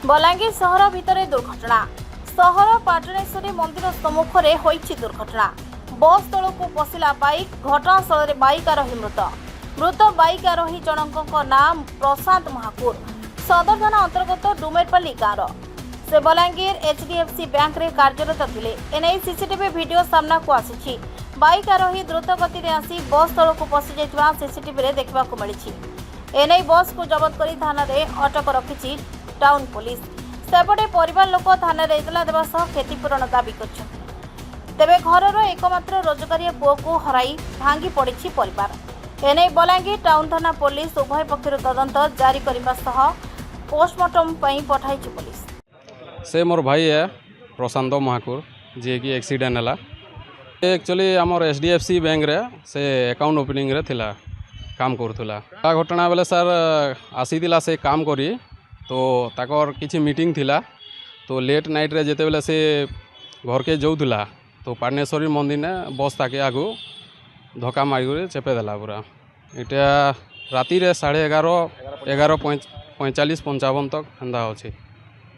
बलांगीर सहर भितर दुर्घटना। सहर पाटणेश्वरी मंदिर सम्मुख में होइछि दुर्घटना। बस तल को पशिला बाइक। घटनास्थल में बाइक आरोही मृत बाइक आरोही जनक नाम प्रशांत महाकुर। सदर थाना अंतर्गत डुमेरपाली गाँव से बलांगीर एचडीएफसी बैंक रे कार्यरत थिले। एने सीसीटीवी वीडियो सामना को आसी। बाइक आरोही द्रुत गति में आसी बस तल को पशि जाइथिबा सीसीटीवी रे देखबा को मिलिछि। एने बस को जबत करी थाना रे अटक रखिछि टाउन पुलिस। सेपटे परिवार लोक थाना रे इतला देवा सह क्षतिपूरण दाबी करछथि। तेबे घरर एकमात्र रोजगारी पुओ को हराई भांगी पड़िछि परिवार। एने बलांगीर टाउन थाना पुलिस उभय पक्षर तदंत जारी करबा सह पोस्टमार्टम पई पठाइछि पुलिस। से मोर भाई है प्रशांत महाकुर जे कि एक्सीडेंट हला। एक्चुअली आमर एचडीएफसी बैंक रे से अकाउंट ओपनिंग रे थिला काम करूला। घटना बेले सर आसीला से काम करी तो ताकर किछि मीटिंग थिला तो लेट नाइट रे जेते बेले से घर के जाऊला तो पाटणेश्वरी मंदिर ने बस ताके आगु धक्का मारी चेपे देला पूरा। इटा राति रे 11:45-55 तक हेंदा अछि।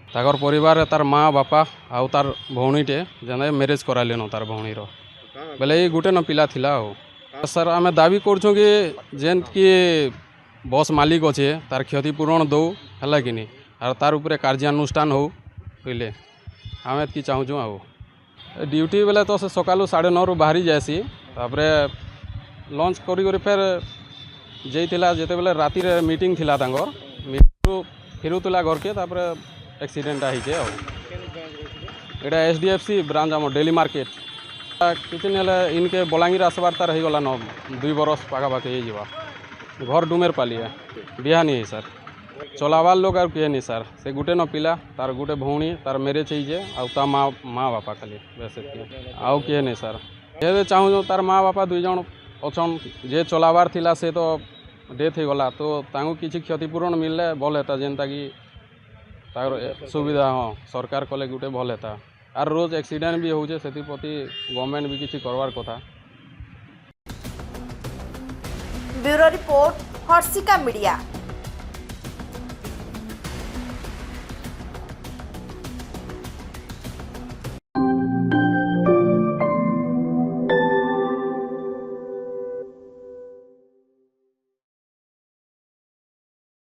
ताकर परिवार तार माँ बापा आउ तार भौणीटे जेना मैरेज करालेन तार भौणीर बेले ये गुटे न पिला थिला हो। सर आमे दाबी करछो कि जेन कि बस मालिक अच्छे तार क्षतिपूरण दो है कि नहीं और तार उपरे कार्यानुष्ठान हो पहले आमे कि चाहूँ आओ ड्यूटी बेले तो से सकालू 9:30 बाहरी जाएसी तापरे लंच करी फिर जाइला जेते बेले राति रे मीटिंग थिला तांगर मीटिंग फेरुतला घर के तापरे एक्सीडेंट आइचे एटा एचडीएफसी ब्रांच आम डेली मार्केट किसी इनके बलांगीर आसबार तार हो गला 2 बरस पाखापाखि हो। घर डुमेरपाली है बिहा नहीं है सर चलावार लोग और किए नहीं सर से गुटे न पिला तार गुटे भौणी तार मैरेज होइजे आउ ता माँ बापा खाली वैसे आउ किए नहीं सर ये चाहूँ तार माँ बापा 2 जन अच्छन जे चलावार थिला से तो डेथ हो गला तो तांको किसी क्षतिपूरण मिलले भल हेता जेनता कि तार सुविधा हाँ सरकार कले गुटे भल हेता आर रोज एक्सीडेंट भी होचे से प्रति गवर्नमेंट भी किसी करवार कथा। Bureau report Harshika media.